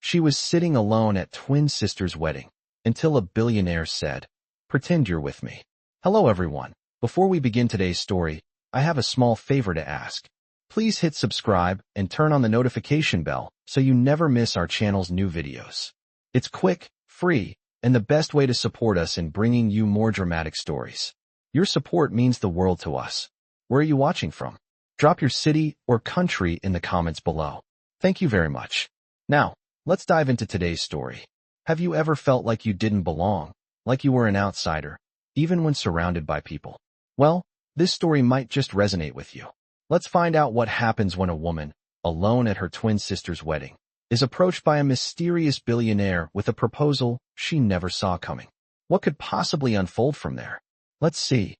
She was sitting alone at twin sister's wedding until a billionaire said, "Pretend you're with me." Hello everyone. Before we begin today's story, I have a small favor to ask. Please hit subscribe and turn on the notification bell so you never miss our channel's new videos. It's quick, free, and the best way to support us in bringing you more dramatic stories. Your support means the world to us. Where are you watching from? Drop your city or country in the comments below. Thank you very much. Now, let's dive into today's story. Have you ever felt like you didn't belong, like you were an outsider, even when surrounded by people? Well, this story might just resonate with you. Let's find out what happens when a woman, alone at her twin sister's wedding, is approached by a mysterious billionaire with a proposal she never saw coming. What could possibly unfold from there? Let's see.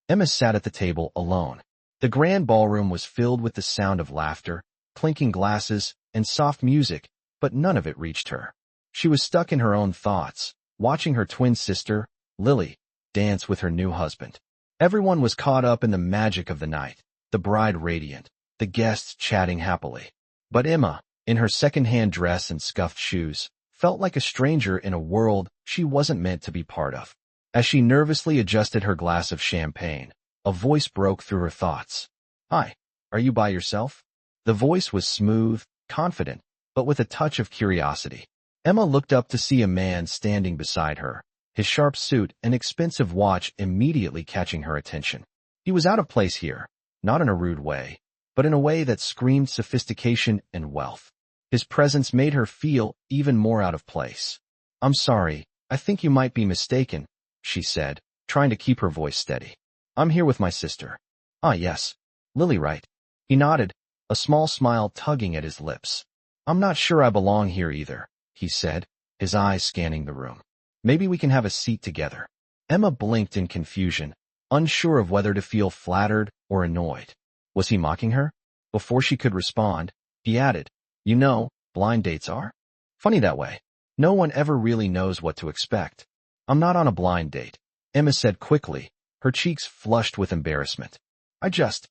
Emma sat at the table alone. The grand ballroom was filled with the sound of laughter, clinking glasses, and soft music, but none of it reached her. She was stuck in her own thoughts, watching her twin sister, Lily, dance with her new husband. Everyone was caught up in the magic of the night, the bride radiant, the guests chatting happily. But Emma, in her second-hand dress and scuffed shoes, felt like a stranger in a world she wasn't meant to be part of. As she nervously adjusted her glass of champagne, a voice broke through her thoughts. "Hi, are you by yourself?" The voice was smooth, confident, but with a touch of curiosity. Emma looked up to see a man standing beside her, his sharp suit and expensive watch immediately catching her attention. He was out of place here, not in a rude way, but in a way that screamed sophistication and wealth. His presence made her feel even more out of place. "I'm sorry, I think you might be mistaken," she said, trying to keep her voice steady. "I'm here with my sister." "Ah, yes. Lily, right?" He nodded, a small smile tugging at his lips. "I'm not sure I belong here either," he said, his eyes scanning the room. "Maybe we can have a seat together." Emma blinked in confusion, unsure of whether to feel flattered or annoyed. Was he mocking her? Before she could respond, he added, "You know, blind dates are funny that way. No one ever really knows what to expect." "I'm not on a blind date," Emma said quickly, her cheeks flushed with embarrassment. I just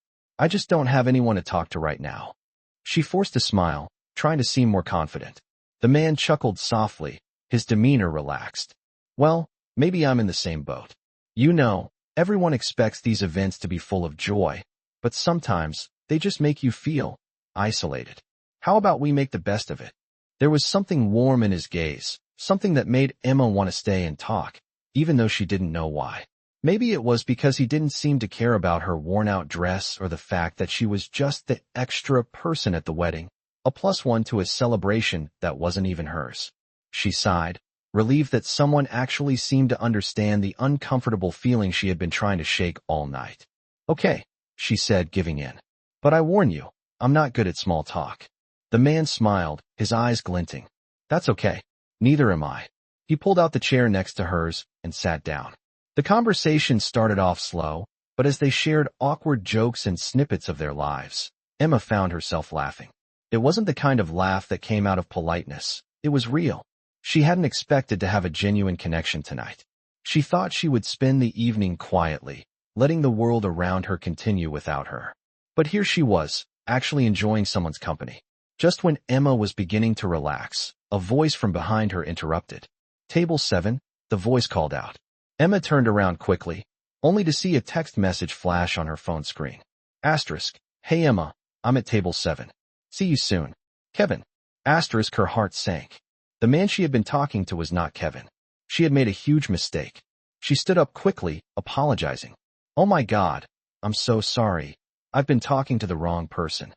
don't have anyone to talk to right now." She forced a smile, trying to seem more confident. The man chuckled softly, his demeanor relaxed. "Well, maybe I'm in the same boat. You know, everyone expects these events to be full of joy, but sometimes they just make you feel isolated. How about we make the best of it?" There was something warm in his gaze, something that made Emma want to stay and talk, even though she didn't know why. Maybe it was because he didn't seem to care about her worn-out dress or the fact that she was just the extra person at the wedding, a +1 to a celebration that wasn't even hers. She sighed, relieved that someone actually seemed to understand the uncomfortable feeling she had been trying to shake all night. "Okay," she said, giving in. "But I warn you, I'm not good at small talk." The man smiled, his eyes glinting. "That's okay. Neither am I." He pulled out the chair next to hers and sat down. The conversation started off slow, but as they shared awkward jokes and snippets of their lives, Emma found herself laughing. It wasn't the kind of laugh that came out of politeness. It was real. She hadn't expected to have a genuine connection tonight. She thought she would spend the evening quietly, letting the world around her continue without her. But here she was, actually enjoying someone's company. Just when Emma was beginning to relax, a voice from behind her interrupted. "Table 7, the voice called out. Emma turned around quickly, only to see a text message flash on her phone screen. Asterisk, "Hey Emma, I'm at table 7. See you soon. Kevin." Asterisk, her heart sank. The man she had been talking to was not Kevin. She had made a huge mistake. She stood up quickly, apologizing. "Oh my God, I'm so sorry. I've been talking to the wrong person."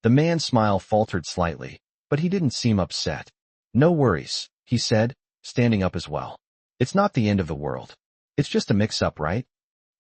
The man's smile faltered slightly, but he didn't seem upset. "No worries," he said, standing up as well. "It's not the end of the world. It's just a mix-up, right?"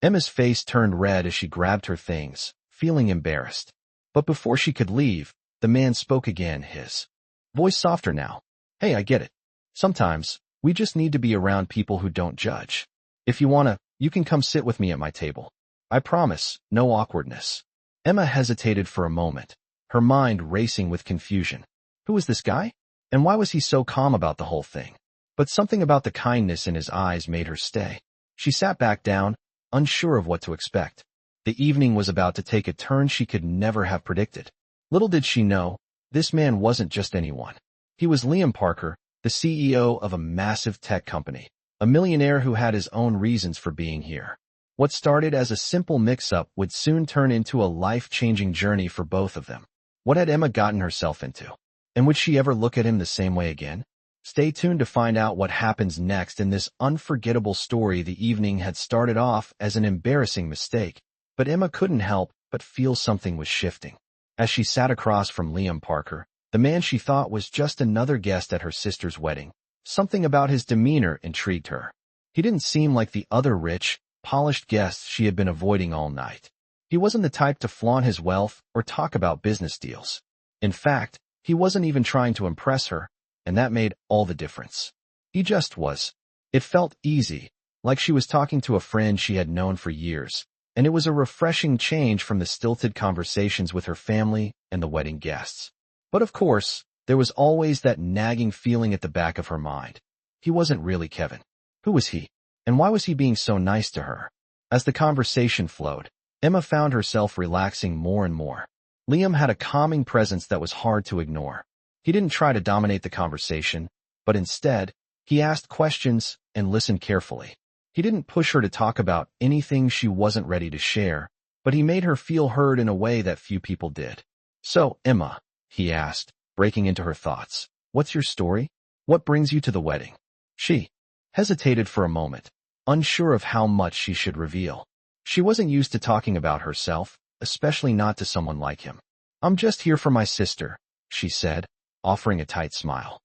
Emma's face turned red as she grabbed her things, feeling embarrassed. But before she could leave, the man spoke again, his voice softer now. "Hey, I get it. Sometimes, we just need to be around people who don't judge. If you wanna, you can come sit with me at my table. I promise, no awkwardness." Emma hesitated for a moment, her mind racing with confusion. Who was this guy? And why was he so calm about the whole thing? But something about the kindness in his eyes made her stay. She sat back down, unsure of what to expect. The evening was about to take a turn she could never have predicted. Little did she know, this man wasn't just anyone. He was Liam Parker, the CEO of a massive tech company, a millionaire who had his own reasons for being here. What started as a simple mix-up would soon turn into a life-changing journey for both of them. What had Emma gotten herself into? And would she ever look at him the same way again? Stay tuned to find out what happens next in this unforgettable story. The evening had started off as an embarrassing mistake, but Emma couldn't help but feel something was shifting. As she sat across from Liam Parker, the man she thought was just another guest at her sister's wedding, something about his demeanor intrigued her. He didn't seem like the other rich, polished guests she had been avoiding all night. He wasn't the type to flaunt his wealth or talk about business deals. In fact, he wasn't even trying to impress her, and that made all the difference. He just was. It felt easy, like she was talking to a friend she had known for years, and it was a refreshing change from the stilted conversations with her family and the wedding guests. But of course, there was always that nagging feeling at the back of her mind. He wasn't really Kevin. Who was he? And why was he being so nice to her? As the conversation flowed, Emma found herself relaxing more and more. Liam had a calming presence that was hard to ignore. He didn't try to dominate the conversation, but instead, he asked questions and listened carefully. He didn't push her to talk about anything she wasn't ready to share, but he made her feel heard in a way that few people did. "So, Emma," he asked, breaking into her thoughts, "what's your story? What brings you to the wedding?" She hesitated for a moment, unsure of how much she should reveal. She wasn't used to talking about herself, especially not to someone like him. "I'm just here for my sister," she said, offering a tight smile.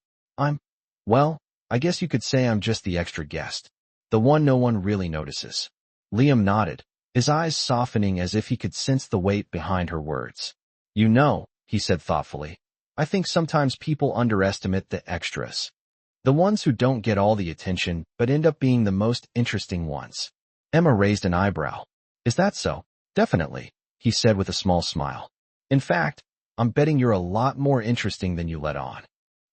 Well, I guess you could say I'm just the extra guest. The one no one really notices." Liam nodded, his eyes softening as if he could sense the weight behind her words. "You know," he said thoughtfully, "I think sometimes people underestimate the extras. The ones who don't get all the attention but end up being the most interesting ones." Emma raised an eyebrow. "Is that so?" "Definitely," he said with a small smile. "In fact, I'm betting you're a lot more interesting than you let on."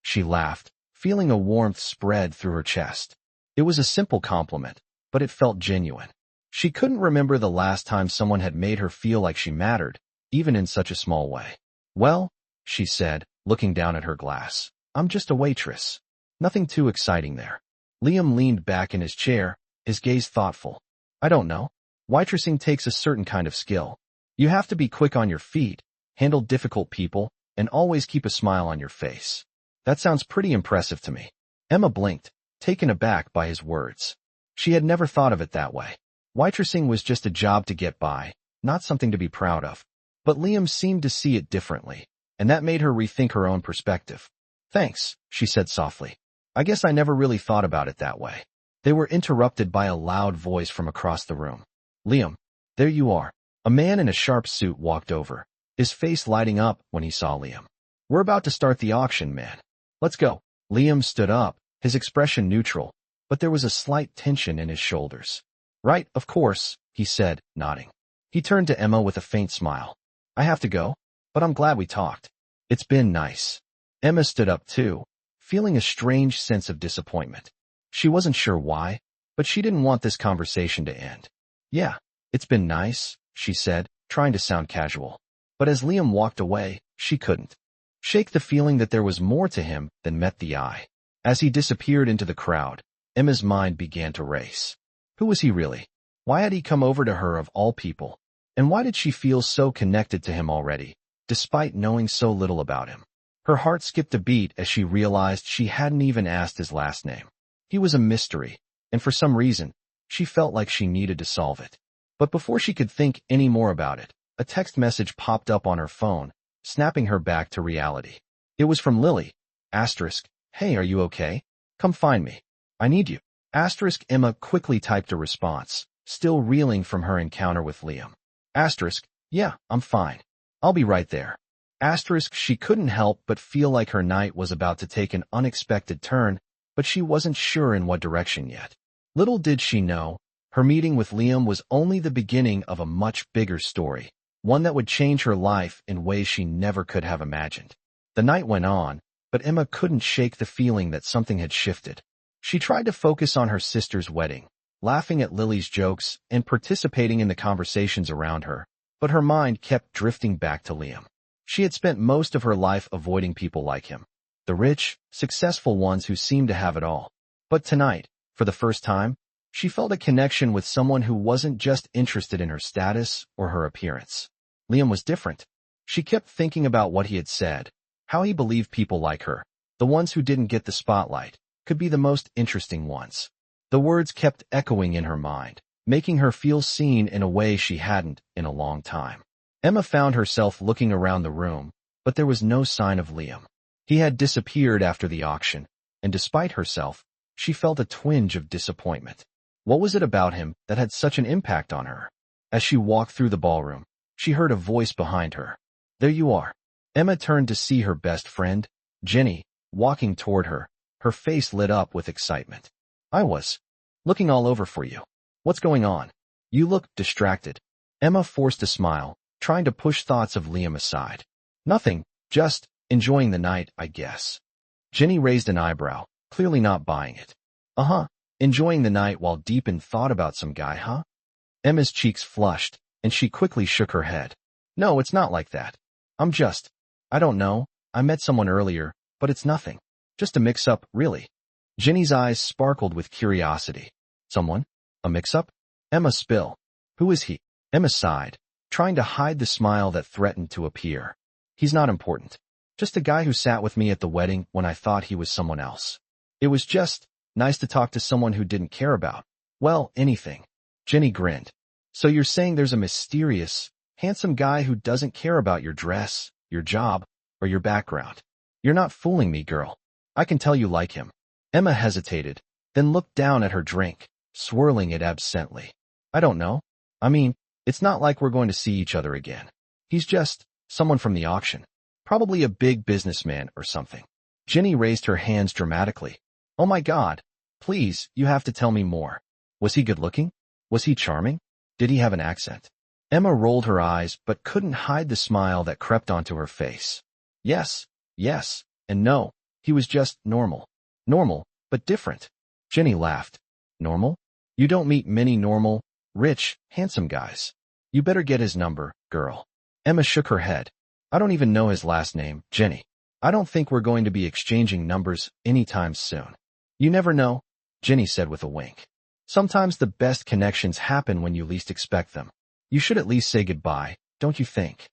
She laughed, feeling a warmth spread through her chest. It was a simple compliment, but it felt genuine. She couldn't remember the last time someone had made her feel like she mattered, even in such a small way. "Well," she said, looking down at her glass, "I'm just a waitress. Nothing too exciting there." Liam leaned back in his chair, his gaze thoughtful. "I don't know. Waitressing takes a certain kind of skill. You have to be quick on your feet, handle difficult people, and always keep a smile on your face." "That sounds pretty impressive to me." Emma blinked, taken aback by his words. She had never thought of it that way. Waitressing was just a job to get by, not something to be proud of. But Liam seemed to see it differently, and that made her rethink her own perspective. "Thanks," she said softly. "I guess I never really thought about it that way." They were interrupted by a loud voice from across the room. "Liam, there you are." A man in a sharp suit walked over, his face lighting up when he saw Liam. "We're about to start the auction, man. Let's go." Liam stood up, his expression neutral, but there was a slight tension in his shoulders. "Right, of course," he said, nodding. He turned to Emma with a faint smile. "I have to go, but I'm glad we talked. It's been nice." Emma stood up too, feeling a strange sense of disappointment. She wasn't sure why, but she didn't want this conversation to end. "Yeah, it's been nice," she said, trying to sound casual. But as Liam walked away, she couldn't shake the feeling that there was more to him than met the eye. As he disappeared into the crowd, Emma's mind began to race. Who was he really? Why had he come over to her of all people? And why did she feel so connected to him already, despite knowing so little about him? Her heart skipped a beat as she realized she hadn't even asked his last name. He was a mystery, and for some reason, she felt like she needed to solve it. But before she could think any more about it, a text message popped up on her phone, snapping her back to reality. It was from Lily. Asterisk, "Hey, are you okay? Come find me. I need you." Asterisk, Emma quickly typed a response, still reeling from her encounter with Liam. Asterisk, "Yeah, I'm fine. I'll be right there." Asterisk, she couldn't help but feel like her night was about to take an unexpected turn, but she wasn't sure in what direction yet. Little did she know, her meeting with Liam was only the beginning of a much bigger story, one that would change her life in ways she never could have imagined. The night went on, but Emma couldn't shake the feeling that something had shifted. She tried to focus on her sister's wedding, laughing at Lily's jokes and participating in the conversations around her, but her mind kept drifting back to Liam. She had spent most of her life avoiding people like him. the rich, successful ones who seemed to have it all. But tonight, for the first time, she felt a connection with someone who wasn't just interested in her status or her appearance. Liam was different. She kept thinking about what he had said, how he believed people like her, the ones who didn't get the spotlight, could be the most interesting ones. The words kept echoing in her mind, making her feel seen in a way she hadn't in a long time. Emma found herself looking around the room, but there was no sign of Liam. He had disappeared after the auction, and despite herself, she felt a twinge of disappointment. What was it about him that had such an impact on her? As she walked through the ballroom, she heard a voice behind her. There you are. Emma turned to see her best friend, Jenny, walking toward her, her face lit up with excitement. I was looking all over for you. What's going on? You look distracted. Emma forced a smile, trying to push thoughts of Liam aside. Nothing, just enjoying the night, I guess. Jenny raised an eyebrow, clearly not buying it. Uh-huh, enjoying the night while deep in thought about some guy, huh? Emma's cheeks flushed, and she quickly shook her head. No, it's not like that. I don't know, I met someone earlier, but it's nothing. Just a mix-up, really. Jenny's eyes sparkled with curiosity. Someone? A mix-up? Emma spill. Who is he? Emma sighed, trying to hide the smile that threatened to appear. He's not important. Just a guy who sat with me at the wedding when I thought he was someone else. It was just nice to talk to someone who didn't care about, well, anything. Jenny grinned. So you're saying there's a mysterious, handsome guy who doesn't care about your dress, your job, or your background. You're not fooling me, girl. I can tell you like him. Emma hesitated, then looked down at her drink, swirling it absently. I don't know. I mean, it's not like we're going to see each other again. He's just someone from the auction. Probably a big businessman or something. Jenny raised her hands dramatically. Oh my God. Please, you have to tell me more. Was he good-looking? Was he charming? Did he have an accent? Emma rolled her eyes but couldn't hide the smile that crept onto her face. Yes, and no. He was just normal. Normal, but different. Jenny laughed. Normal? You don't meet many normal, rich, handsome guys. You better get his number, girl. Emma shook her head. I don't even know his last name, Jenny. I don't think we're going to be exchanging numbers anytime soon. You never know, Jenny said with a wink. Sometimes the best connections happen when you least expect them. You should at least say goodbye, don't you think?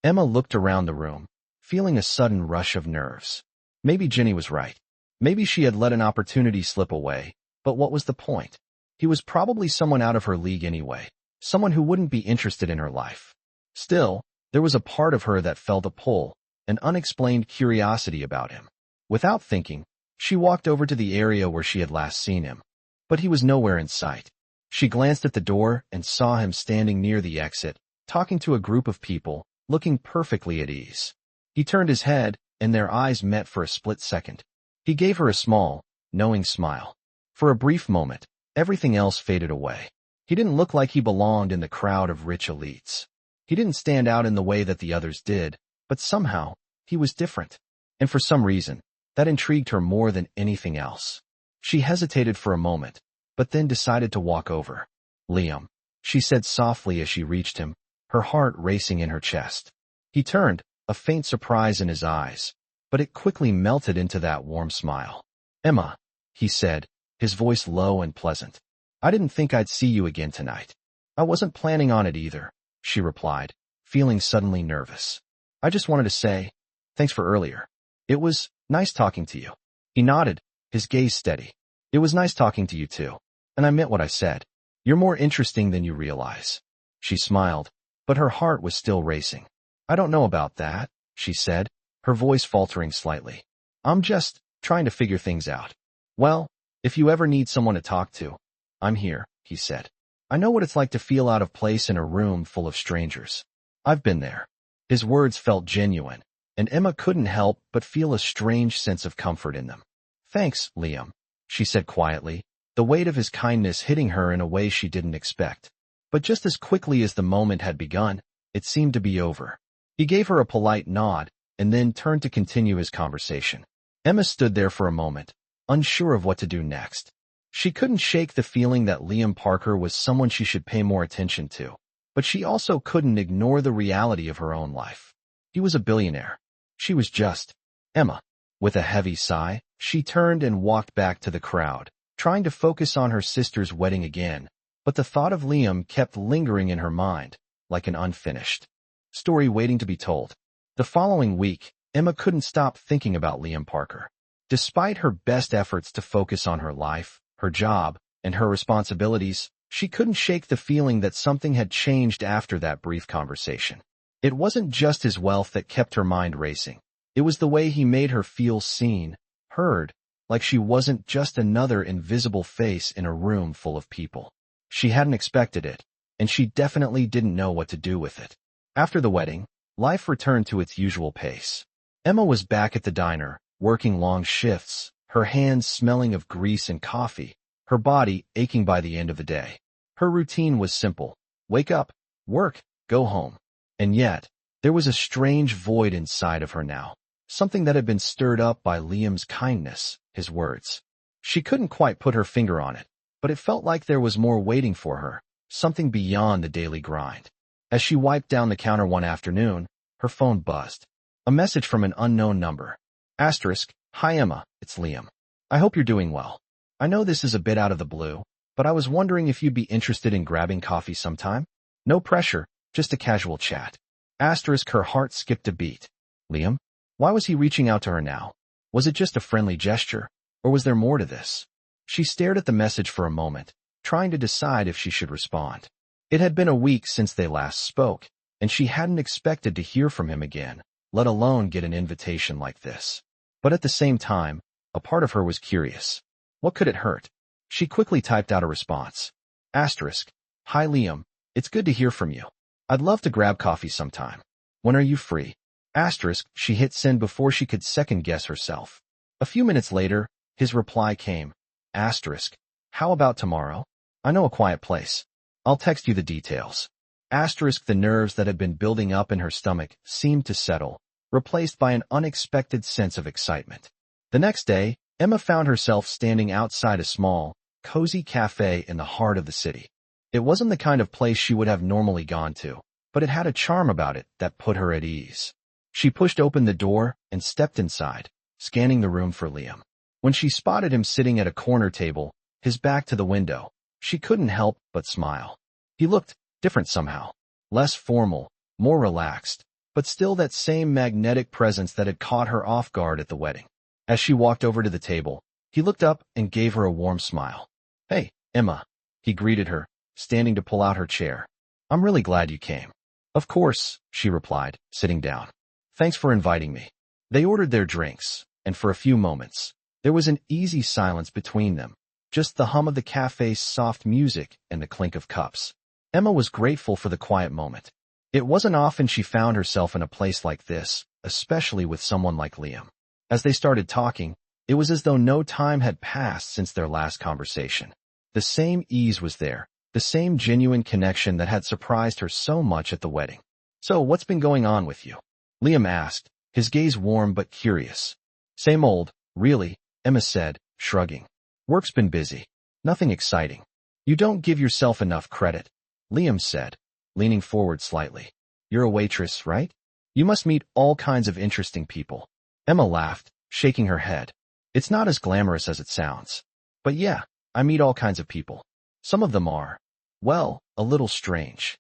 Emma looked around the room, feeling a sudden rush of nerves. Maybe Jenny was right. Maybe she had let an opportunity slip away, but what was the point? He was probably someone out of her league anyway, someone who wouldn't be interested in her life. Still, there was a part of her that felt a pull, an unexplained curiosity about him. Without thinking, she walked over to the area where she had last seen him. But he was nowhere in sight. She glanced at the door and saw him standing near the exit, talking to a group of people, looking perfectly at ease. He turned his head, and their eyes met for a split second. He gave her a small, knowing smile. For a brief moment, everything else faded away. He didn't look like he belonged in the crowd of rich elites. He didn't stand out in the way that the others did, but somehow, he was different. And for some reason, that intrigued her more than anything else. She hesitated for a moment, but then decided to walk over. Liam, she said softly as she reached him, her heart racing in her chest. He turned, a faint surprise in his eyes, but it quickly melted into that warm smile. Emma, he said, his voice low and pleasant. I didn't think I'd see you again tonight. I wasn't planning on it either, she replied, feeling suddenly nervous. I just wanted to say, thanks for earlier. It was nice talking to you. He nodded, his gaze steady. It was nice talking to you too. And I meant what I said. You're more interesting than you realize. She smiled, but her heart was still racing. I don't know about that, she said, her voice faltering slightly. I'm just trying to figure things out. Well, if you ever need someone to talk to, I'm here, he said. I know what it's like to feel out of place in a room full of strangers. I've been there. His words felt genuine, and Emma couldn't help but feel a strange sense of comfort in them. Thanks, Liam, she said quietly, the weight of his kindness hitting her in a way she didn't expect. But just as quickly as the moment had begun, it seemed to be over. He gave her a polite nod, and then turned to continue his conversation. Emma stood there for a moment, unsure of what to do next. She couldn't shake the feeling that Liam Parker was someone she should pay more attention to, but she also couldn't ignore the reality of her own life. He was a billionaire. She was just Emma. With a heavy sigh, she turned and walked back to the crowd, trying to focus on her sister's wedding again, but the thought of Liam kept lingering in her mind, like an unfinished story waiting to be told. The following week, Emma couldn't stop thinking about Liam Parker. Despite her best efforts to focus on her life, her job, and her responsibilities, she couldn't shake the feeling that something had changed after that brief conversation. It wasn't just his wealth that kept her mind racing. It was the way he made her feel seen, heard, like she wasn't just another invisible face in a room full of people. She hadn't expected it, and she definitely didn't know what to do with it. After the wedding, life returned to its usual pace. Emma was back at the diner, working long shifts, her hands smelling of grease and coffee, her body aching by the end of the day. Her routine was simple: wake up, work, go home. And yet, there was a strange void inside of her now, something that had been stirred up by Liam's kindness, his words. She couldn't quite put her finger on it, but it felt like there was more waiting for her, something beyond the daily grind. As she wiped down the counter one afternoon, her phone buzzed. A message from an unknown number. Asterisk, "Hi Emma, it's Liam. I hope you're doing well. I know this is a bit out of the blue, but I was wondering if you'd be interested in grabbing coffee sometime? No pressure, just a casual chat." Asterisk, her heart skipped a beat. Liam? Why was he reaching out to her now? Was it just a friendly gesture, or was there more to this? She stared at the message for a moment, trying to decide if she should respond. It had been a week since they last spoke, and she hadn't expected to hear from him again, let alone get an invitation like this. But at the same time, a part of her was curious. What could it hurt? She quickly typed out a response. Asterisk, "Hi Liam, it's good to hear from you. I'd love to grab coffee sometime. When are you free?" Asterisk, she hit send before she could second-guess herself. A few minutes later, his reply came. Asterisk, "How about tomorrow? I know a quiet place. I'll text you the details." Asterisk, the nerves that had been building up in her stomach seemed to settle, replaced by an unexpected sense of excitement. The next day, Emma found herself standing outside a small, cozy cafe in the heart of the city. It wasn't the kind of place she would have normally gone to, but it had a charm about it that put her at ease. She pushed open the door and stepped inside, scanning the room for Liam. When she spotted him sitting at a corner table, his back to the window, she couldn't help but smile. He looked different somehow, less formal, more relaxed, but still that same magnetic presence that had caught her off guard at the wedding. As she walked over to the table, he looked up and gave her a warm smile. "Hey, Emma," he greeted her, standing to pull out her chair. "I'm really glad you came." "Of course," she replied, sitting down. "Thanks for inviting me." They ordered their drinks, and for a few moments, there was an easy silence between them, just the hum of the cafe's soft music and the clink of cups. Emma was grateful for the quiet moment. It wasn't often she found herself in a place like this, especially with someone like Liam. As they started talking, it was as though no time had passed since their last conversation. The same ease was there, the same genuine connection that had surprised her so much at the wedding. "So, what's been going on with you?" Liam asked, his gaze warm but curious. "Same old, really," Emma said, shrugging. "Work's been busy. Nothing exciting." "You don't give yourself enough credit," Liam said, leaning forward slightly. "You're a waitress, right? You must meet all kinds of interesting people." Emma laughed, shaking her head. "It's not as glamorous as it sounds. But yeah, I meet all kinds of people. Some of them are, well, a little strange."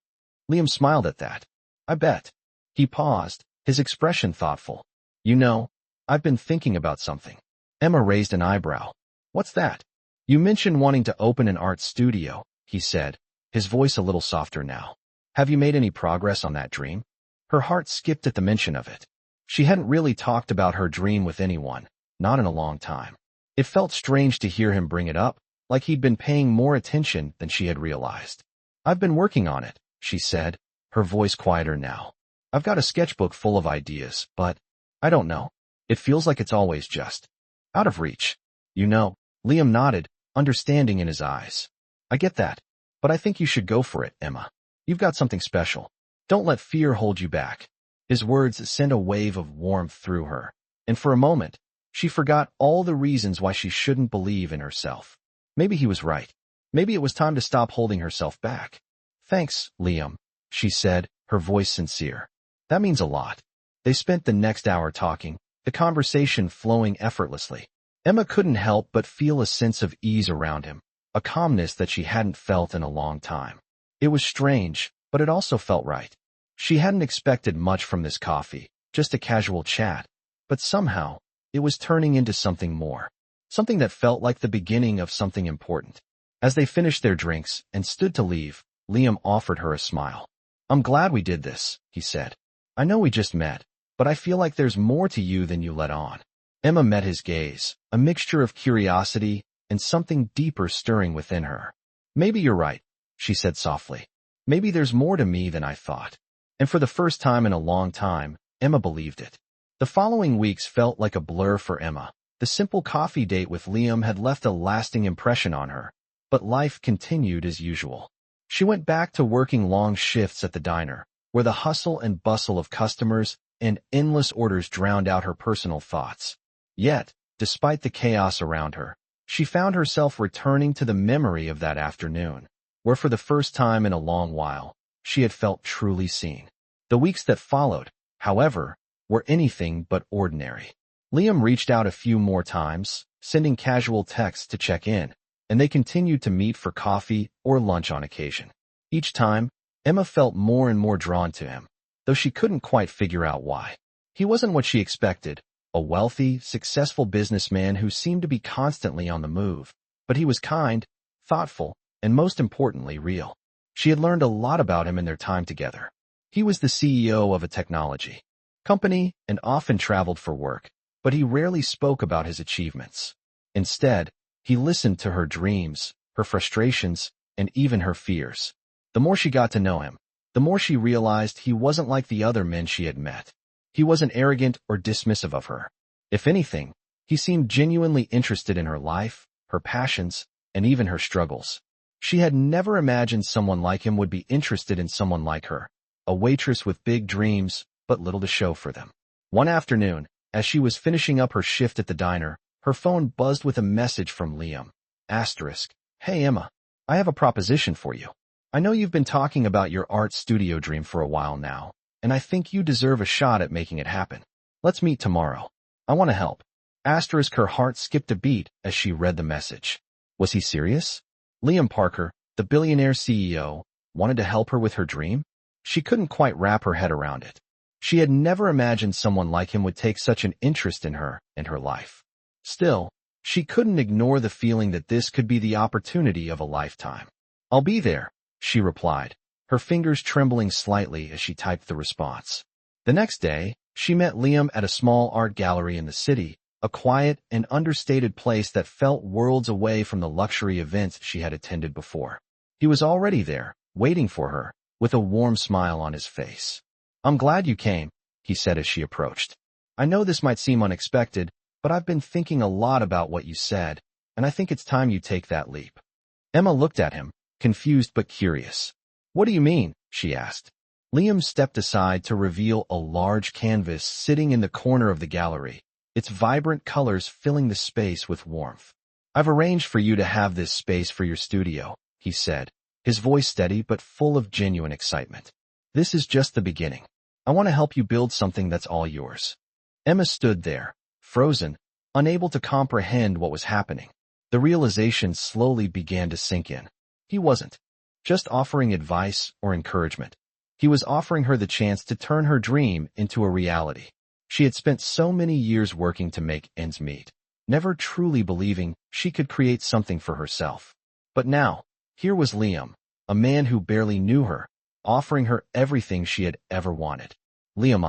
Liam smiled at that. "I bet." He paused, his expression thoughtful. "You know, I've been thinking about something." Emma raised an eyebrow. "What's that?" "You mentioned wanting to open an art studio," he said, his voice a little softer now. "Have you made any progress on that dream?" Her heart skipped at the mention of it. She hadn't really talked about her dream with anyone, not in a long time. It felt strange to hear him bring it up, like he'd been paying more attention than she had realized. "I've been working on it," she said, her voice quieter now. "I've got a sketchbook full of ideas, but I don't know. It feels like it's always just out of reach." "You know," Liam nodded, understanding in his eyes. "I get that, but I think you should go for it, Emma. You've got something special. Don't let fear hold you back." His words sent a wave of warmth through her, and for a moment, she forgot all the reasons why she shouldn't believe in herself. Maybe he was right. Maybe it was time to stop holding herself back. "Thanks, Liam," she said, her voice sincere. "That means a lot." They spent the next hour talking, the conversation flowing effortlessly. Emma couldn't help but feel a sense of ease around him, a calmness that she hadn't felt in a long time. It was strange, but it also felt right. She hadn't expected much from this coffee, just a casual chat, but somehow, it was turning into something more. Something that felt like the beginning of something important. As they finished their drinks and stood to leave, Liam offered her a smile. "I'm glad we did this," he said. "I know we just met, but I feel like there's more to you than you let on." Emma met his gaze, a mixture of curiosity and something deeper stirring within her. "Maybe you're right," she said softly. "Maybe there's more to me than I thought." And for the first time in a long time, Emma believed it. The following weeks felt like a blur for Emma. The simple coffee date with Liam had left a lasting impression on her, but life continued as usual. She went back to working long shifts at the diner, where the hustle and bustle of customers and endless orders drowned out her personal thoughts. Yet, despite the chaos around her, she found herself returning to the memory of that afternoon, where for the first time in a long while, she had felt truly seen. The weeks that followed, however, were anything but ordinary. Liam reached out a few more times, sending casual texts to check in, and they continued to meet for coffee or lunch on occasion. Each time, Emma felt more and more drawn to him, though she couldn't quite figure out why. He wasn't what she expected, a wealthy, successful businessman who seemed to be constantly on the move, but he was kind, thoughtful, and most importantly, real. She had learned a lot about him in their time together. He was the CEO of a technology company and often traveled for work, but he rarely spoke about his achievements. Instead, he listened to her dreams, her frustrations, and even her fears. The more she got to know him, the more she realized he wasn't like the other men she had met. He wasn't arrogant or dismissive of her. If anything, he seemed genuinely interested in her life, her passions, and even her struggles. She had never imagined someone like him would be interested in someone like her, a waitress with big dreams, but little to show for them. One afternoon, as she was finishing up her shift at the diner, her phone buzzed with a message from Liam. "Hey Emma, I have a proposition for you. I know you've been talking about your art studio dream for a while now, and I think you deserve a shot at making it happen. Let's meet tomorrow. I want to help." Her heart skipped a beat as she read the message. Was he serious? Liam Parker, the billionaire CEO, wanted to help her with her dream? She couldn't quite wrap her head around it. She had never imagined someone like him would take such an interest in her and her life. Still, she couldn't ignore the feeling that this could be the opportunity of a lifetime. "I'll be there," she replied, her fingers trembling slightly as she typed the response. The next day, she met Liam at a small art gallery in the city, a quiet and understated place that felt worlds away from the luxury events she had attended before. He was already there, waiting for her, with a warm smile on his face. "I'm glad you came," he said as she approached. "I know this might seem unexpected, but I've been thinking a lot about what you said, and I think it's time you take that leap." Emma looked at him, confused but curious. "What do you mean?" she asked. Liam stepped aside to reveal a large canvas sitting in the corner of the gallery, its vibrant colors filling the space with warmth. "I've arranged for you to have this space for your studio," he said, his voice steady but full of genuine excitement. "This is just the beginning. I want to help you build something that's all yours." Emma stood there, frozen, unable to comprehend what was happening. The realization slowly began to sink in. He wasn't just offering advice or encouragement. He was offering her the chance to turn her dream into a reality. She had spent so many years working to make ends meet, never truly believing she could create something for herself. But now, here was Liam, a man who barely knew her, offering her everything she had ever wanted. "Liam,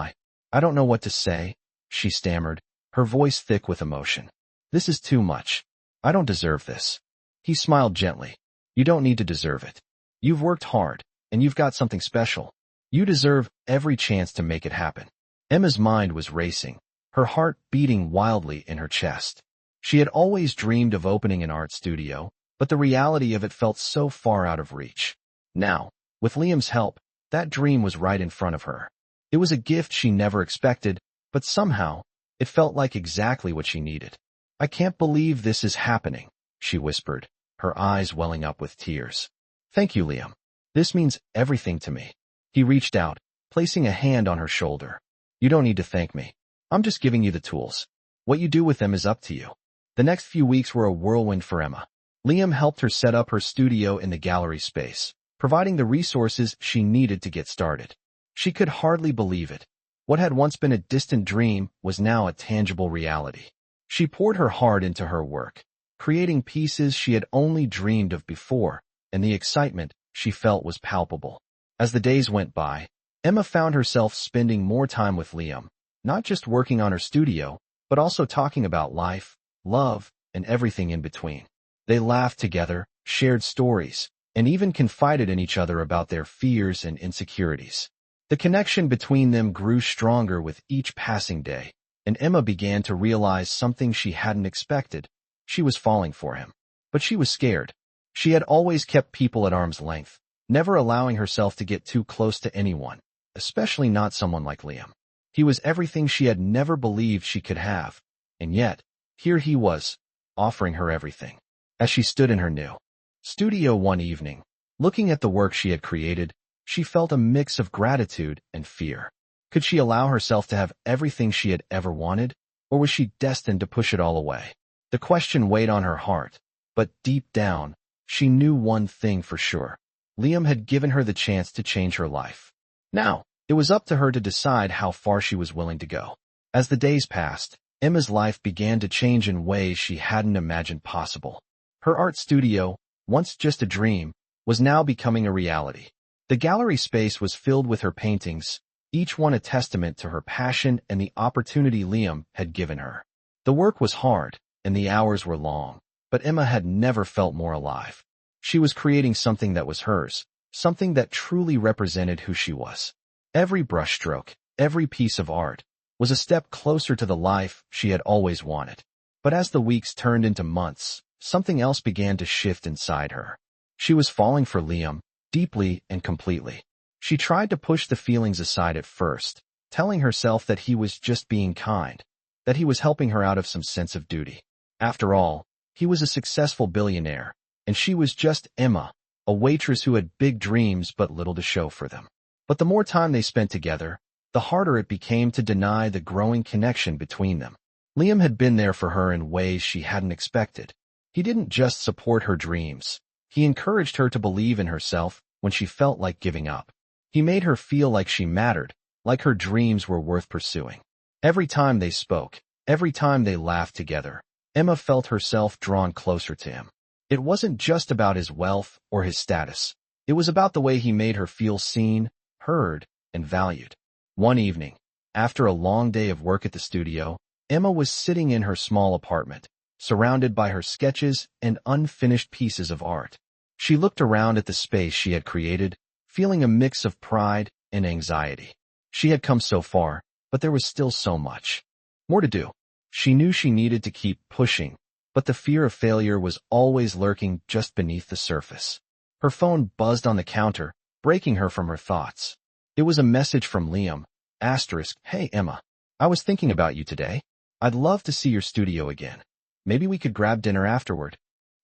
I don't know what to say," she stammered, her voice thick with emotion. "This is too much. I don't deserve this." He smiled gently. "You don't need to deserve it. You've worked hard, and you've got something special. You deserve every chance to make it happen." Emma's mind was racing, her heart beating wildly in her chest. She had always dreamed of opening an art studio, but the reality of it felt so far out of reach. Now, with Liam's help, that dream was right in front of her. It was a gift she never expected, but somehow, it felt like exactly what she needed. "I can't believe this is happening," she whispered, her eyes welling up with tears. "Thank you, Liam. This means everything to me." He reached out, placing a hand on her shoulder. "You don't need to thank me. I'm just giving you the tools. What you do with them is up to you. The next few weeks were a whirlwind for Emma. Liam helped her set up her studio in the gallery space, providing the resources she needed to get started. She could hardly believe it. What had once been a distant dream was now a tangible reality. She poured her heart into her work, creating pieces she had only dreamed of before, and the excitement she felt was palpable. As the days went by, Emma found herself spending more time with Liam, not just working on her studio, but also talking about life, love, and everything in between. They laughed together, shared stories, and even confided in each other about their fears and insecurities. The connection between them grew stronger with each passing day, and Emma began to realize something she hadn't expected. She was falling for him. But she was scared. She had always kept people at arm's length, never allowing herself to get too close to anyone, especially not someone like Liam. He was everything she had never believed she could have, and yet, here he was, offering her everything. As she stood in her new studio one evening, looking at the work she had created, she felt a mix of gratitude and fear. Could she allow herself to have everything she had ever wanted, or was she destined to push it all away? The question weighed on her heart, but deep down, she knew one thing for sure. Liam had given her the chance to change her life. Now, it was up to her to decide how far she was willing to go. As the days passed, Emma's life began to change in ways she hadn't imagined possible. Her art studio, once just a dream, was now becoming a reality. The gallery space was filled with her paintings, each one a testament to her passion and the opportunity Liam had given her. The work was hard, and the hours were long, but Emma had never felt more alive. She was creating something that was hers, something that truly represented who she was. Every brushstroke, every piece of art, was a step closer to the life she had always wanted. But as the weeks turned into months, something else began to shift inside her. She was falling for Liam, deeply and completely. She tried to push the feelings aside at first, telling herself that he was just being kind, that he was helping her out of some sense of duty. After all, he was a successful billionaire, and she was just Emma, a waitress who had big dreams but little to show for them. But the more time they spent together, the harder it became to deny the growing connection between them. Liam had been there for her in ways she hadn't expected. He didn't just support her dreams. He encouraged her to believe in herself when she felt like giving up. He made her feel like she mattered, like her dreams were worth pursuing. Every time they spoke, every time they laughed together, Emma felt herself drawn closer to him. It wasn't just about his wealth or his status. It was about the way he made her feel seen, heard, and valued. One evening, after a long day of work at the studio, Emma was sitting in her small apartment, surrounded by her sketches and unfinished pieces of art. She looked around at the space she had created, feeling a mix of pride and anxiety. She had come so far, but there was still so much more to do. She knew she needed to keep pushing, but the fear of failure was always lurking just beneath the surface. Her phone buzzed on the counter, breaking her from her thoughts. It was a message from Liam. Hey Emma, I was thinking about you today. I'd love to see your studio again. Maybe we could grab dinner afterward.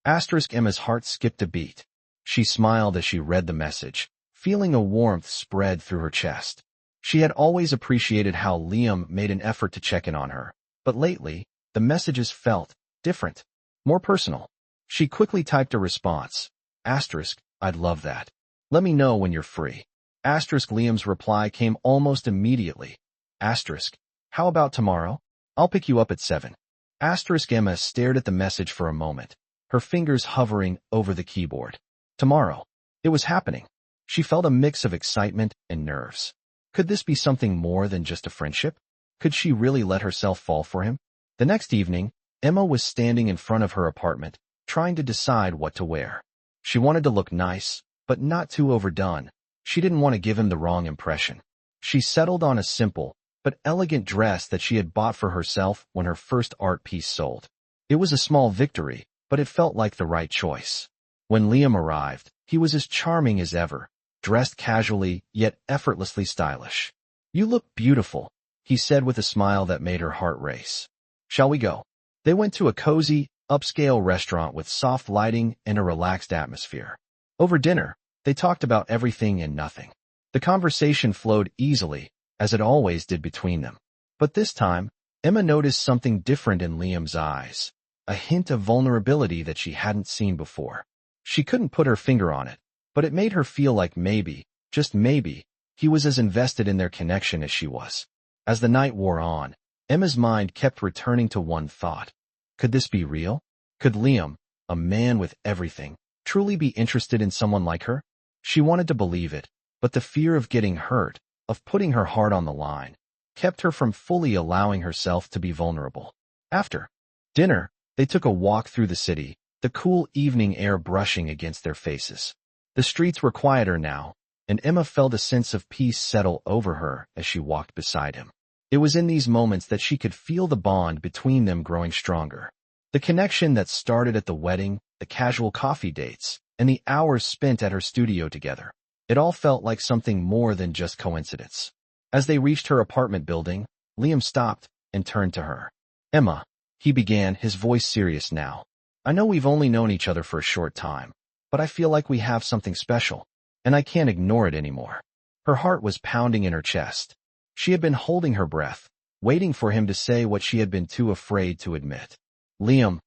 Emma's heart skipped a beat. She smiled as she read the message, feeling a warmth spread through her chest. She had always appreciated how Liam made an effort to check in on her, but lately, the messages felt different, more personal. She quickly typed a response. I'd love that. Let me know when you're free. Liam's reply came almost immediately. How about tomorrow? I'll pick you up at 7. Emma stared at the message for a moment, her fingers hovering over the keyboard. Tomorrow. It was happening. She felt a mix of excitement and nerves. Could this be something more than just a friendship? Could she really let herself fall for him? The next evening, Emma was standing in front of her apartment, trying to decide what to wear. She wanted to look nice, but not too overdone. She didn't want to give him the wrong impression. She settled on a simple, but elegant dress that she had bought for herself when her first art piece sold. It was a small victory, but it felt like the right choice. When Liam arrived, he was as charming as ever, dressed casually, yet effortlessly stylish. You look beautiful, he said with a smile that made her heart race. Shall we go? They went to a cozy, upscale restaurant with soft lighting and a relaxed atmosphere. Over dinner, they talked about everything and nothing. The conversation flowed easily, as it always did between them. But this time, Emma noticed something different in Liam's eyes, a hint of vulnerability that she hadn't seen before. She couldn't put her finger on it, but it made her feel like maybe, just maybe, he was as invested in their connection as she was. As the night wore on, Emma's mind kept returning to one thought. Could this be real? Could Liam, a man with everything, truly be interested in someone like her? She wanted to believe it, but the fear of getting hurt, of putting her heart on the line, kept her from fully allowing herself to be vulnerable. After dinner, they took a walk through the city, the cool evening air brushing against their faces. The streets were quieter now, and Emma felt a sense of peace settle over her as she walked beside him. It was in these moments that she could feel the bond between them growing stronger. The connection that started at the wedding, the casual coffee dates, and the hours spent at her studio together. It all felt like something more than just coincidence. As they reached her apartment building, Liam stopped and turned to her. "Emma," he began, his voice serious now. "I know we've only known each other for a short time, but I feel like we have something special, and I can't ignore it anymore." Her heart was pounding in her chest. She had been holding her breath, waiting for him to say what she had been too afraid to admit. "Liam,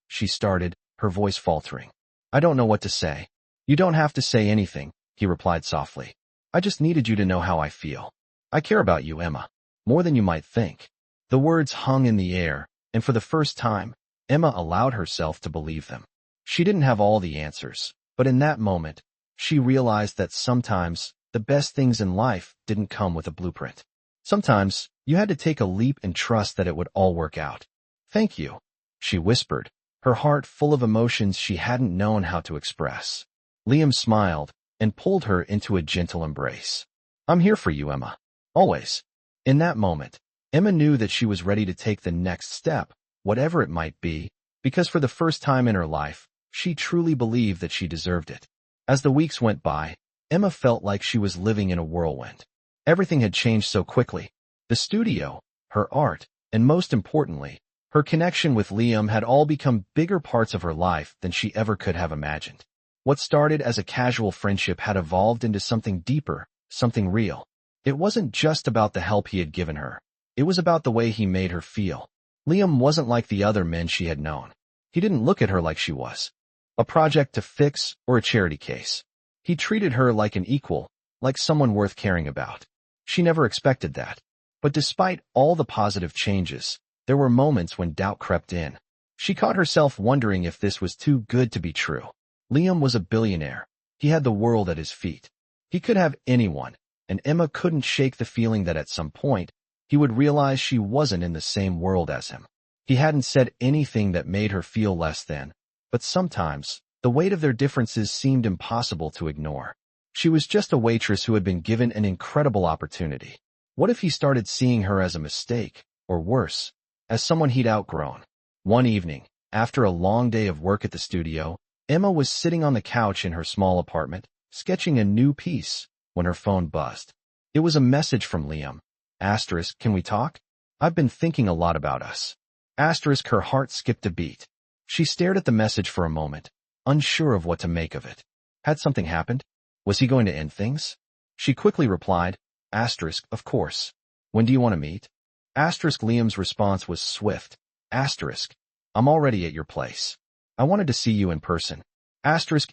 she started, her voice faltering. "I don't know what to say." "You don't have to say anything," he replied softly. "I just needed you to know how I feel. I care about you, Emma, more than you might think." The words hung in the air, and for the first time, Emma allowed herself to believe them. She didn't have all the answers, but in that moment, she realized that sometimes the best things in life didn't come with a blueprint. Sometimes you had to take a leap and trust that it would all work out. "Thank you," she whispered, her heart full of emotions she hadn't known how to express. Liam smiled and pulled her into a gentle embrace. "I'm here for you, Emma. Always." In that moment, Emma knew that she was ready to take the next step, whatever it might be, because for the first time in her life, she truly believed that she deserved it. As the weeks went by, Emma felt like she was living in a whirlwind. Everything had changed so quickly. The studio, her art, and most importantly, her connection with Liam had all become bigger parts of her life than she ever could have imagined. What started as a casual friendship had evolved into something deeper, something real. It wasn't just about the help he had given her. It was about the way he made her feel. Liam wasn't like the other men she had known. He didn't look at her like she was a project to fix or a charity case. He treated her like an equal, like someone worth caring about. She never expected that. But despite all the positive changes, there were moments when doubt crept in. She caught herself wondering if this was too good to be true. Liam was a billionaire. He had the world at his feet. He could have anyone, and Emma couldn't shake the feeling that at some point, he would realize she wasn't in the same world as him. He hadn't said anything that made her feel less than, but sometimes, the weight of their differences seemed impossible to ignore. She was just a waitress who had been given an incredible opportunity. What if he started seeing her as a mistake, or worse, as someone he'd outgrown? One evening, after a long day of work at the studio, Emma was sitting on the couch in her small apartment, sketching a new piece, when her phone buzzed. It was a message from Liam. *, "Can we talk? I've been thinking a lot about us." *, her heart skipped a beat. She stared at the message for a moment, unsure of what to make of it. Had something happened? Was he going to end things? She quickly replied, "Of course. When do you want to meet?" Liam's response was swift. "I'm already at your place. I wanted to see you in person."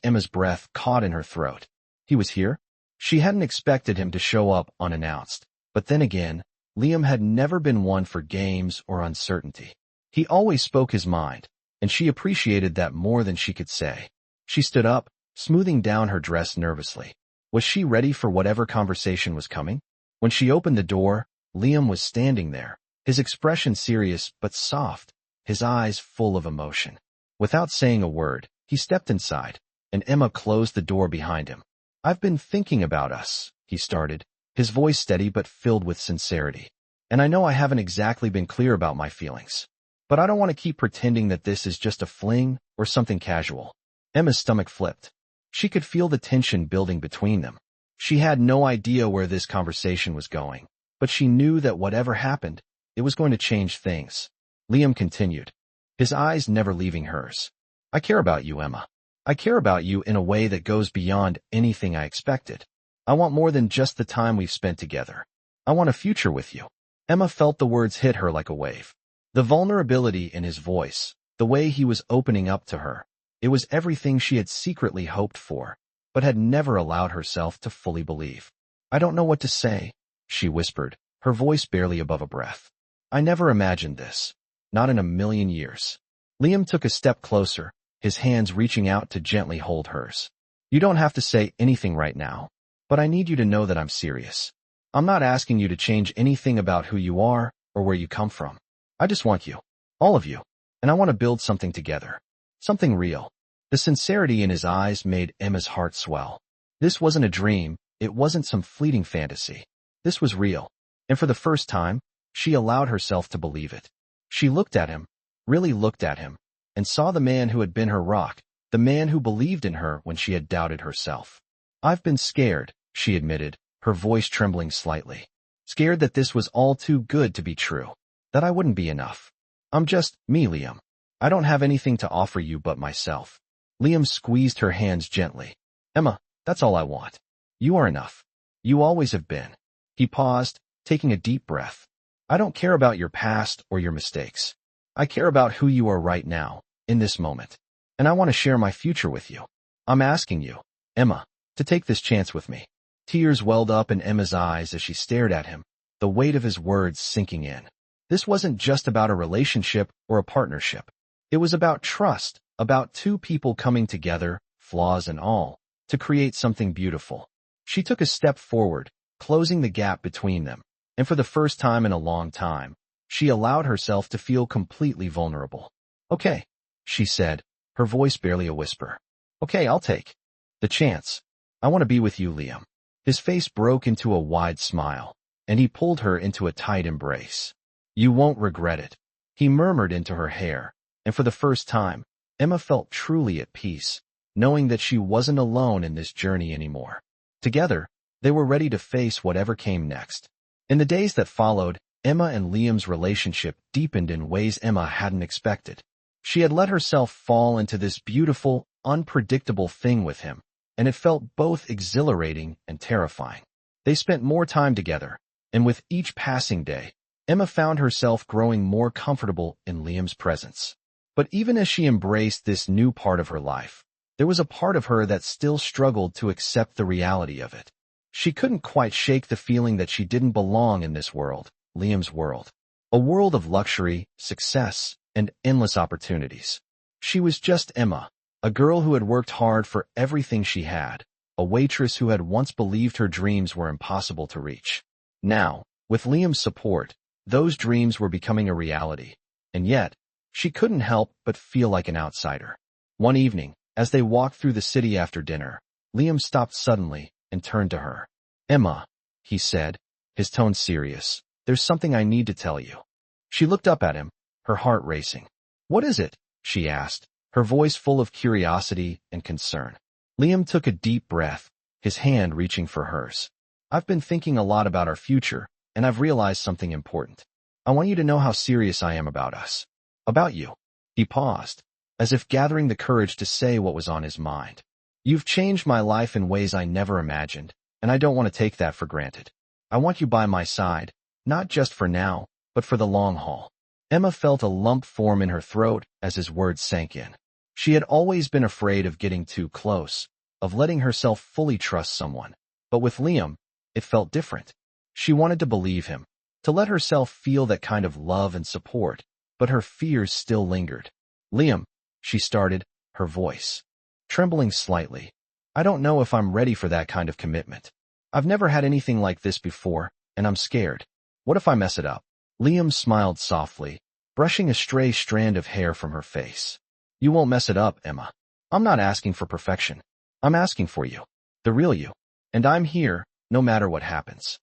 Emma's breath caught in her throat. He was here? She hadn't expected him to show up unannounced. But then again, Liam had never been one for games or uncertainty. He always spoke his mind, and she appreciated that more than she could say. She stood up, smoothing down her dress nervously. Was she ready for whatever conversation was coming? When she opened the door, Liam was standing there, his expression serious but soft, his eyes full of emotion. Without saying a word, he stepped inside, and Emma closed the door behind him. "I've been thinking about us," he started, his voice steady but filled with sincerity. "And I know I haven't exactly been clear about my feelings. But I don't want to keep pretending that this is just a fling or something casual." Emma's stomach flipped. She could feel the tension building between them. She had no idea where this conversation was going, but she knew that whatever happened, it was going to change things. Liam continued, his eyes never leaving hers. "I care about you, Emma. I care about you in a way that goes beyond anything I expected. I want more than just the time we've spent together. I want a future with you." Emma felt the words hit her like a wave. The vulnerability in his voice, the way he was opening up to her, it was everything she had secretly hoped for, but had never allowed herself to fully believe. "I don't know what to say," she whispered, her voice barely above a breath. "I never imagined this. Not in a million years." Liam took a step closer, his hands reaching out to gently hold hers. "You don't have to say anything right now, but I need you to know that I'm serious. I'm not asking you to change anything about who you are or where you come from. I just want you, all of you, and I want to build something together. Something real." The sincerity in his eyes made Emma's heart swell. This wasn't a dream, it wasn't some fleeting fantasy. This was real, and for the first time, she allowed herself to believe it. She looked at him, really looked at him, and saw the man who had been her rock, the man who believed in her when she had doubted herself. "I've been scared," she admitted, her voice trembling slightly. "Scared that this was all too good to be true, that I wouldn't be enough. I'm just me, Liam. I don't have anything to offer you but myself." Liam squeezed her hands gently. "Emma, that's all I want. You are enough. You always have been." He paused, taking a deep breath. "I don't care about your past or your mistakes. I care about who you are right now, in this moment. And I want to share my future with you. I'm asking you, Emma, to take this chance with me." Tears welled up in Emma's eyes as she stared at him, the weight of his words sinking in. This wasn't just about a relationship or a partnership. It was about trust, about two people coming together, flaws and all, to create something beautiful. She took a step forward, closing the gap between them, and for the first time in a long time, she allowed herself to feel completely vulnerable. "Okay," she said, her voice barely a whisper. "Okay, I'll take the chance. I want to be with you, Liam." His face broke into a wide smile, and he pulled her into a tight embrace. "You won't regret it," he murmured into her hair, and for the first time, Emma felt truly at peace, knowing that she wasn't alone in this journey anymore. Together, they were ready to face whatever came next. In the days that followed, Emma and Liam's relationship deepened in ways Emma hadn't expected. She had let herself fall into this beautiful, unpredictable thing with him, and it felt both exhilarating and terrifying. They spent more time together, and with each passing day, Emma found herself growing more comfortable in Liam's presence. But even as she embraced this new part of her life, there was a part of her that still struggled to accept the reality of it. She couldn't quite shake the feeling that she didn't belong in this world, Liam's world. A world of luxury, success, and endless opportunities. She was just Emma, a girl who had worked hard for everything she had, a waitress who had once believed her dreams were impossible to reach. Now, with Liam's support, those dreams were becoming a reality, and yet, she couldn't help but feel like an outsider. One evening, as they walked through the city after dinner, Liam stopped suddenly and turned to her. "Emma," he said, his tone serious, "there's something I need to tell you." She looked up at him, her heart racing. "What is it?" she asked, her voice full of curiosity and concern. Liam took a deep breath, his hand reaching for hers. "I've been thinking a lot about our future, and I've realized something important. I want you to know how serious I am about us. About you." He paused, as if gathering the courage to say what was on his mind. "You've changed my life in ways I never imagined, and I don't want to take that for granted. I want you by my side, not just for now, but for the long haul." Emma felt a lump form in her throat as his words sank in. She had always been afraid of getting too close, of letting herself fully trust someone. But with Liam, it felt different. She wanted to believe him, to let herself feel that kind of love and support, but her fears still lingered. "Liam," she started, her voice trembling slightly. "I don't know if I'm ready for that kind of commitment. I've never had anything like this before, and I'm scared. What if I mess it up?" Liam smiled softly, brushing a stray strand of hair from her face. "You won't mess it up, Emma. I'm not asking for perfection. I'm asking for you, the real you. And I'm here, no matter what happens."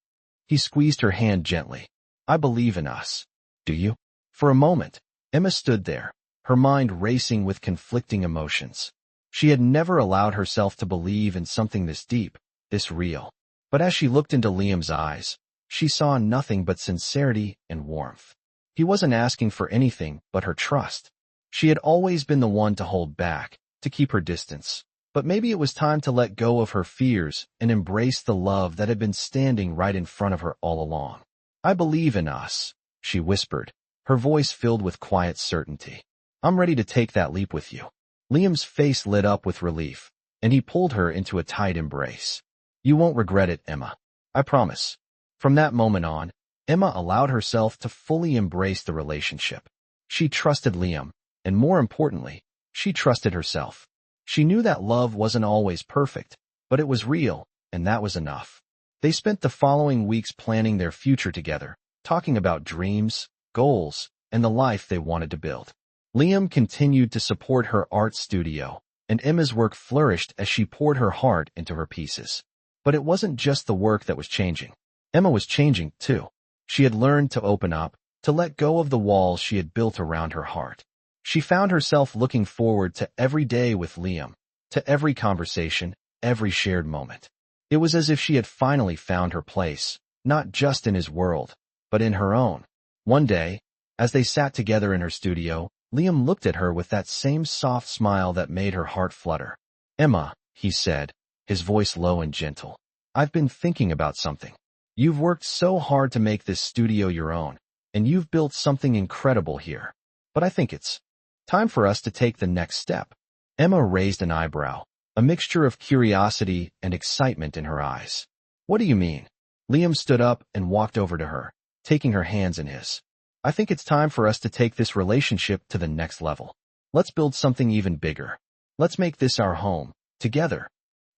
He squeezed her hand gently. "I believe in us. Do you?" For a moment, Emma stood there, her mind racing with conflicting emotions. She had never allowed herself to believe in something this deep, this real. But as she looked into Liam's eyes, she saw nothing but sincerity and warmth. He wasn't asking for anything but her trust. She had always been the one to hold back, to keep her distance. But maybe it was time to let go of her fears and embrace the love that had been standing right in front of her all along. I believe in us, she whispered, her voice filled with quiet certainty. I'm ready to take that leap with you. Liam's face lit up with relief, and he pulled her into a tight embrace. You won't regret it, Emma. I promise. From that moment on, Emma allowed herself to fully embrace the relationship. She trusted Liam, and more importantly, she trusted herself. She knew that love wasn't always perfect, but it was real, and that was enough. They spent the following weeks planning their future together, talking about dreams, goals, and the life they wanted to build. Liam continued to support her art studio, and Emma's work flourished as she poured her heart into her pieces. But it wasn't just the work that was changing. Emma was changing, too. She had learned to open up, to let go of the walls she had built around her heart. She found herself looking forward to every day with Liam, to every conversation, every shared moment. It was as if she had finally found her place, not just in his world, but in her own. One day, as they sat together in her studio, Liam looked at her with that same soft smile that made her heart flutter. Emma, he said, his voice low and gentle, I've been thinking about something. You've worked so hard to make this studio your own, and you've built something incredible here. But I think it's time for us to take the next step. Emma raised an eyebrow, a mixture of curiosity and excitement in her eyes. What do you mean? Liam stood up and walked over to her, taking her hands in his. I think it's time for us to take this relationship to the next level. Let's build something even bigger. Let's make this our home, together.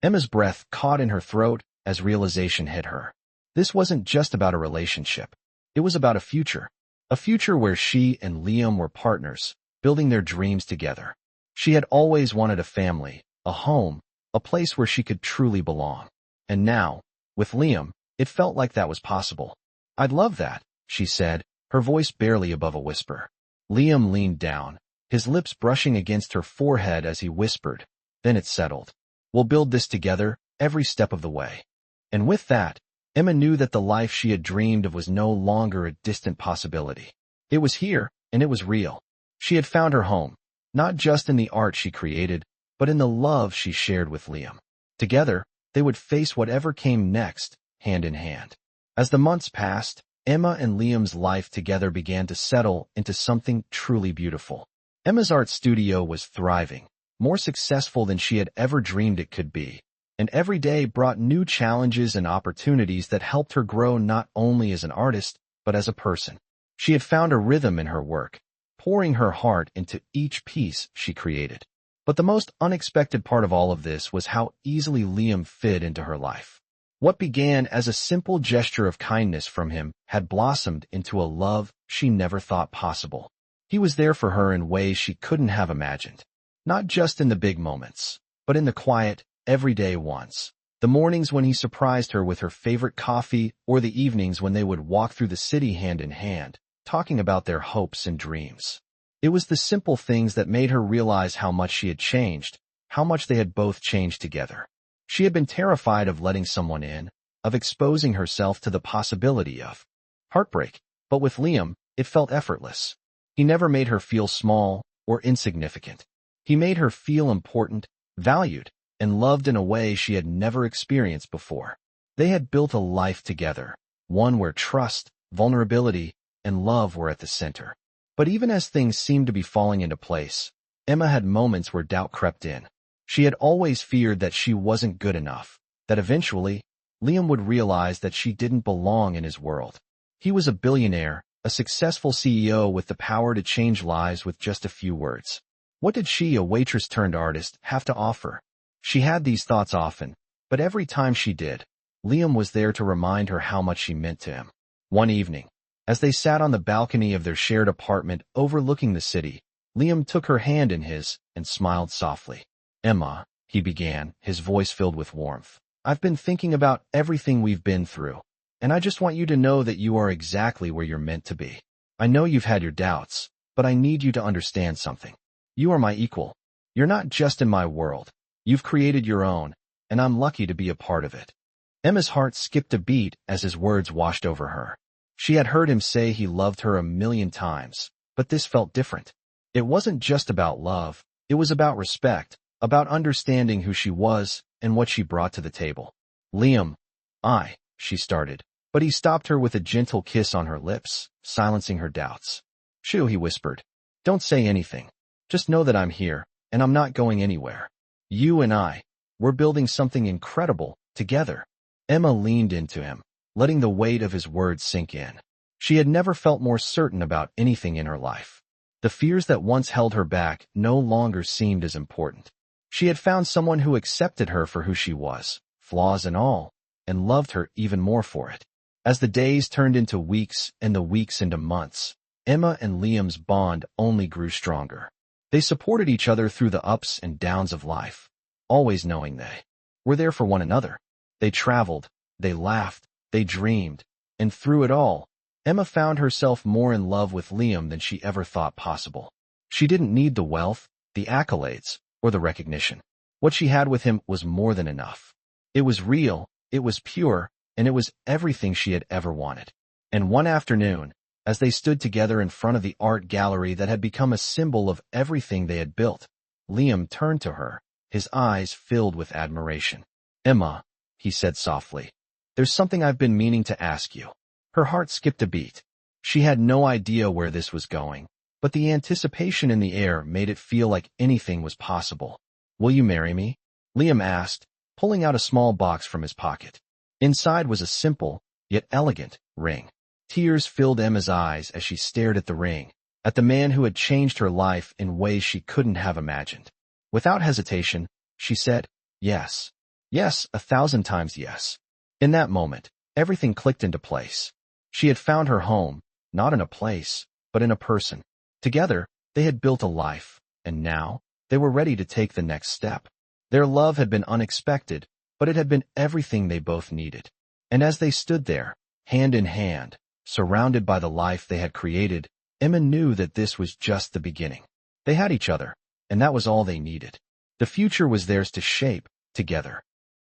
Emma's breath caught in her throat as realization hit her. This wasn't just about a relationship. It was about a future where she and Liam were partners, building their dreams together. She had always wanted a family, a home, a place where she could truly belong. And now, with Liam, it felt like that was possible. I'd love that, she said, her voice barely above a whisper. Liam leaned down, his lips brushing against her forehead as he whispered. Then it settled. We'll build this together, every step of the way. And with that, Emma knew that the life she had dreamed of was no longer a distant possibility. It was here, and it was real. She had found her home, not just in the art she created, but in the love she shared with Liam. Together, they would face whatever came next, hand in hand. As the months passed, Emma and Liam's life together began to settle into something truly beautiful. Emma's art studio was thriving, more successful than she had ever dreamed it could be, and every day brought new challenges and opportunities that helped her grow not only as an artist, but as a person. She had found a rhythm in her work, pouring her heart into each piece she created. But the most unexpected part of all of this was how easily Liam fit into her life. What began as a simple gesture of kindness from him had blossomed into a love she never thought possible. He was there for her in ways she couldn't have imagined. Not just in the big moments, but in the quiet, everyday ones. The mornings when he surprised her with her favorite coffee, or the evenings when they would walk through the city hand in hand, talking about their hopes and dreams. It was the simple things that made her realize how much she had changed, how much they had both changed together. She had been terrified of letting someone in, of exposing herself to the possibility of heartbreak, but with Liam, it felt effortless. He never made her feel small or insignificant. He made her feel important, valued, and loved in a way she had never experienced before. They had built a life together, one where trust, vulnerability, and love were at the center. But even as things seemed to be falling into place, Emma had moments where doubt crept in. She had always feared that she wasn't good enough, that eventually, Liam would realize that she didn't belong in his world. He was a billionaire, a successful CEO with the power to change lives with just a few words. What did she, a waitress turned artist, have to offer? She had these thoughts often, but every time she did, Liam was there to remind her how much she meant to him. One evening, as they sat on the balcony of their shared apartment overlooking the city, Liam took her hand in his and smiled softly. Emma, he began, his voice filled with warmth. I've been thinking about everything we've been through, and I just want you to know that you are exactly where you're meant to be. I know you've had your doubts, but I need you to understand something. You are my equal. You're not just in my world. You've created your own, and I'm lucky to be a part of it. Emma's heart skipped a beat as his words washed over her. She had heard him say he loved her 1,000,000 times, but this felt different. It wasn't just about love, it was about respect, about understanding who she was and what she brought to the table. Liam, she started, But he stopped her with a gentle kiss on her lips, silencing her doubts. "Shoo," he whispered. "Don't say anything. Just know that I'm here, and I'm not going anywhere. You and we're building something incredible, together." Emma leaned into him, letting the weight of his words sink in. She had never felt more certain about anything in her life. The fears that once held her back no longer seemed as important. She had found someone who accepted her for who she was, flaws and all, and loved her even more for it. As the days turned into weeks and the weeks into months, Emma and Liam's bond only grew stronger. They supported each other through the ups and downs of life, always knowing they were there for one another. They traveled, they laughed, they dreamed, and through it all, Emma found herself more in love with Liam than she ever thought possible. She didn't need the wealth, the accolades, or the recognition. What she had with him was more than enough. It was real, it was pure, and it was everything she had ever wanted. And one afternoon, as they stood together in front of the art gallery that had become a symbol of everything they had built, Liam turned to her, his eyes filled with admiration. "Emma," he said softly, "there's something I've been meaning to ask you." Her heart skipped a beat. She had no idea where this was going, but the anticipation in the air made it feel like anything was possible. "Will you marry me?" Liam asked, pulling out a small box from his pocket. Inside was a simple, yet elegant, ring. Tears filled Emma's eyes as she stared at the ring, at the man who had changed her life in ways she couldn't have imagined. Without hesitation, she said, "Yes. Yes, 1,000 times yes." In that moment, everything clicked into place. She had found her home, not in a place, but in a person. Together, they had built a life, and now, they were ready to take the next step. Their love had been unexpected, but it had been everything they both needed. And as they stood there, hand in hand, surrounded by the life they had created, Emma knew that this was just the beginning. They had each other, and that was all they needed. The future was theirs to shape, together.